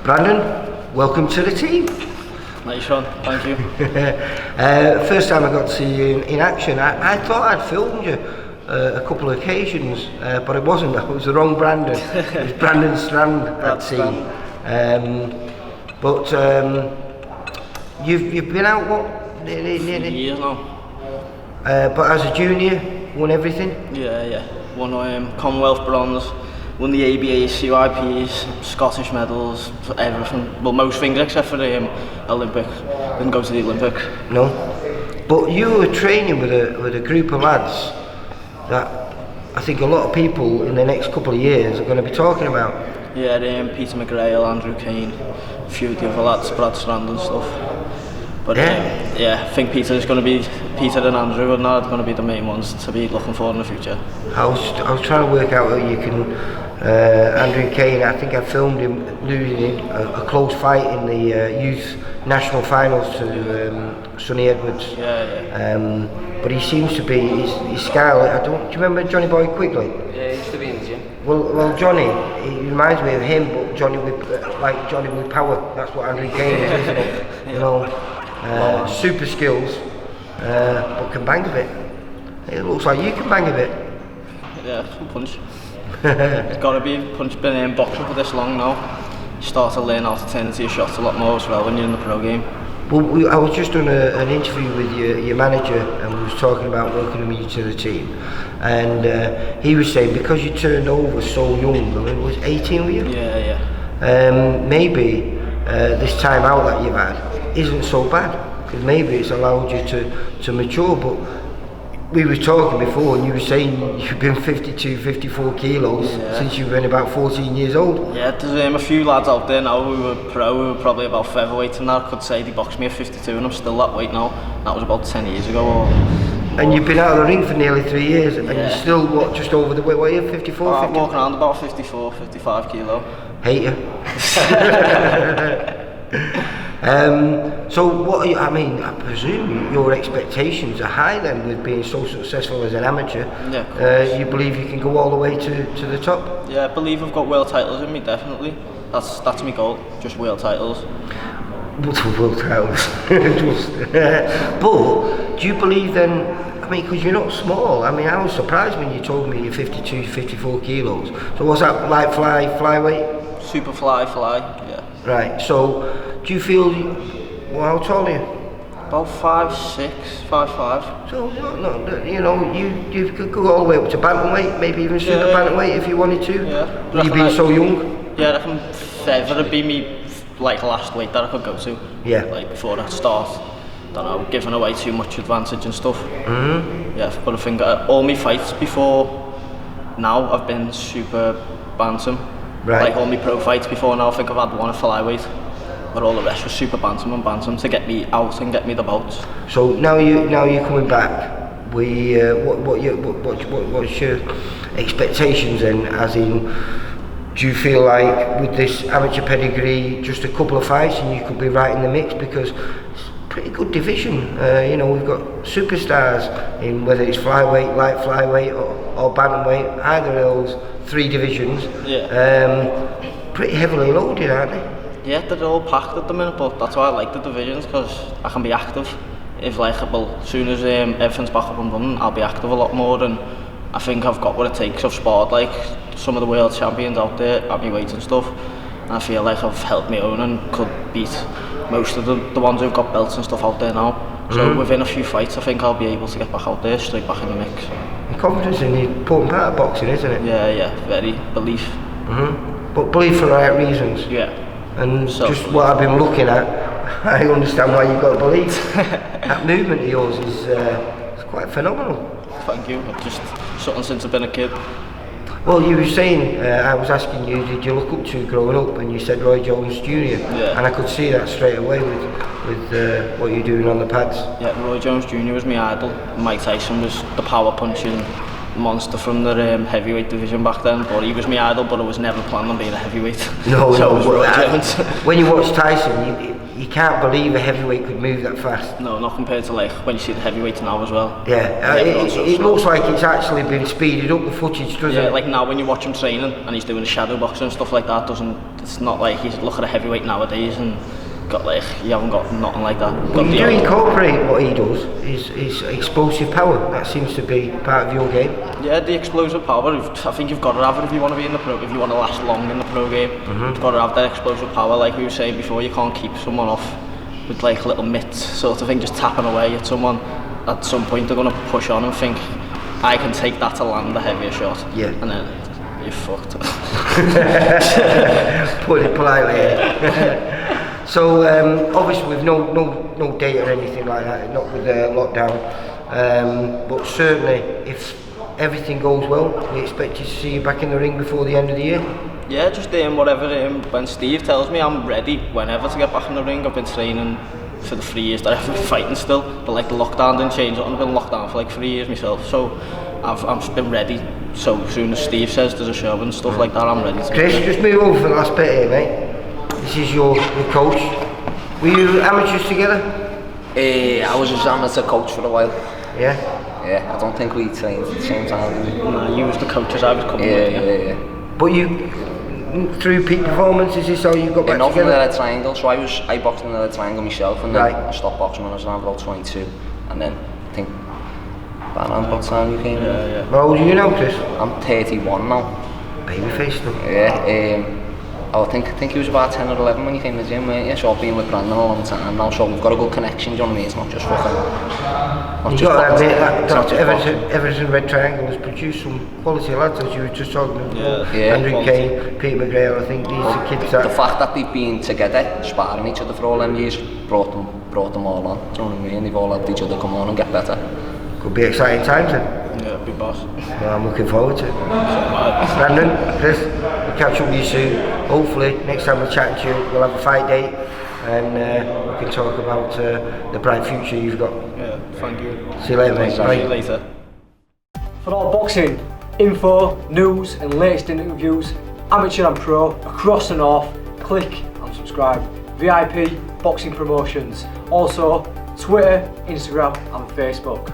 Brandon, welcome to the team. Nice one, thank you. First time I got to see you in action, I thought I'd filmed you a couple of occasions, but it wasn't. It was the wrong Brandon. It was Brandon Strand I'd seen. But you've been out what? Nearly years now. But as a junior, won everything? Yeah. Won Commonwealth bronze, won the ABAs, CYPs, Scottish medals, everything. Well, most things except for the Olympics. Didn't go to the Olympics. No. But you were training with a group of lads that I think a lot of people in the next couple of years are going to be talking about. Yeah, Peter McGrail, Andrew Kane, a few of the other lads, Brad Strand and stuff. But I think Peter and Andrew and are going to be the main ones to be looking for in the future. I was trying to work out how you can. Andrew Kane, I think I filmed him losing a close fight in the youth national finals to Sonny Edwards. But he seems to be his style. Do you remember Johnny Boy Quigley? Yeah, he used to be in the gym. Well, Johnny, he reminds me of him, but Johnny with power. That's what Andrew Kane is, isn't it? You know, super skills, but can bang a bit. It looks like you can bang a bit. Yeah, some punch. It's got to be punch. Been boxing for this long now. You start to learn how to turn into your shots a lot more as well when you're in the pro game. Well, I was just doing an interview with your manager, and we was talking about welcoming you to the team, and he was saying because you turned over so young, I mean, it was 18 were you? Yeah. Maybe this time out that you've had isn't so bad, because maybe it's allowed you to mature. But we were talking before, and you were saying you've been 52, 54 kilos since you've been about 14 years old. Yeah, there's a few lads out there now who were probably about featherweight, and I could say they boxed me at 52, and I'm still that weight now. That was about 10 years ago. And you've been out of the ring for nearly 3 years, and you're still, what, just over the weight, what are you, 54? I'm walking around about 54, 55 kilo. Hate you. So what are you, I mean, I presume your expectations are high then with being so successful as an amateur. Yeah. You believe you can go all the way to the top? Yeah, I believe I've got world titles in me, definitely. That's my goal, just world titles. World titles. But do you believe then, I mean, because you're not small. I mean, I was surprised when you told me you're 52, 54 kilos. So what's that, like flyweight? Super fly, yeah. Right, so do you feel, well, how tall are you? About 5'6", 5'5". So, no, you know, you could go all the way up to bantamweight, maybe even super bantamweight if you wanted to. Yeah. You being so young? Yeah, I reckon feather would be me, like, last weight that I could go to. Yeah. Like, before I start, don't know, giving away too much advantage and stuff. Mm-hmm. Yeah, but I think all my fights before now have been super bantam. Right. Like all my pro fights before now, I think I've had one at flyweight, but all the rest was super bantam and bantam to get me out and get me the bouts. So now you're coming back. What's your expectations then? As in, do you feel like with this amateur pedigree, just a couple of fights and you could be right in the mix? Because it's a pretty good division. You know, we've got superstars in whether it's flyweight, light flyweight, or bantamweight. Either of those 3 divisions. Yeah. Pretty heavily loaded, aren't they? Yeah, they're all packed at the minute, but that's why I like the divisions, because I can be active. If as soon as everything's back up and running, I'll be active a lot more, and I think I've got what it takes. I've sparred like some of the world champions out there at my weight and stuff, and I feel like I've held my own and could beat most of the ones who've got belts and stuff out there now. So within a few fights, I think I'll be able to get back out there, straight back in the mix. Confidence is an important part of boxing, isn't it? Yeah, very. Belief. But belief for the right reasons. Yeah. And so, just what I've been looking at, I understand why you've got to believe. That movement of yours is it's quite phenomenal. Thank you. I've just something since I've been a kid. Well, you were saying, I was asking you, did you look up to growing up, and you said Roy Jones Jr. Yeah. And I could see that straight away with what you're doing on the pads. Yeah, Roy Jones Jr. was my idol. Mike Tyson was the power punching monster from the heavyweight division back then, but he was my idol, but I was never planning on being a heavyweight. No, so no. it was Roy Jones. When you watch Tyson, you can't believe a heavyweight could move that fast. No, not compared to like when you see the heavyweights now as well. Yeah, it looks like it's actually been speeded up, the footage, doesn't it? Yeah, like now when you watch him training and he's doing shadow boxing and stuff like that, it's not like you look at a heavyweight nowadays and got like, you haven't got nothing like that. Well, you do incorporate what he does, is explosive power. That seems to be part of your game. Yeah, the explosive power, I think you've got to have it if you want to be in the pro, if you want to last long in the pro game. You've got to have that explosive power, like we were saying before. You can't keep someone off with like little mitts sort of thing, just tapping away at someone. At some point they're going to push on and think, I can take that to land a heavier shot. Yeah. And then you're fucked. Put it politely. So obviously with no date or anything like that, not with the lockdown, but certainly if everything goes well, we expect you to see you back in the ring before the end of the year. Yeah, just whatever. When Steve tells me, I'm ready whenever to get back in the ring. I've been training for the 3 years that I've been fighting still, but like the lockdown didn't change it. I've been locked down for like 3 years myself, so I've been ready. So as soon as Steve says there's a show and stuff like that, I'm ready to. Chris, just move over for the last bit here, mate. This is your coach. Were you amateurs together? I was his amateur coach for a while. Yeah? Yeah, I don't think we trained at the same time, did we? Nah, you was the coach as I was coming with you. Yeah. But you, through peak performance, is this how you got back Not together? from the Red Triangle, so I boxed in the Red Triangle myself, and then Right. I stopped boxing when I was around about 22, and then I think around what time you came in? Yeah. How old are you now, Chris? I'm 31 now. Babyface though. Yeah, I think he was about 10 or 11 when he came to the gym, weren't you? So I've been with Brandon a long time now, so we've got a good connection, do you know what I mean? It's not just fucking... You've got to admit that Everton Red Triangle has produced some quality lads, as you were just talking about. Yeah. Andrew Kane, Peter McGrail, I think these are kids that... The fact that they've been together, sparring each other for all them years, brought them all on, do you know what I mean? They've all had each other come on and get better. Could be exciting times then. Yeah, big boss. Well, I'm looking forward to it. Brandon, Chris, we'll catch up with you soon. Hopefully, next time we're chatting to you, we'll have a fight date and we can talk about the bright future you've got. Yeah, thank you. See you later, mate. See you later. For all boxing info, news and latest interviews, amateur and pro, across the north, click and subscribe. VIP Boxing Promotions. Also, Twitter, Instagram and Facebook.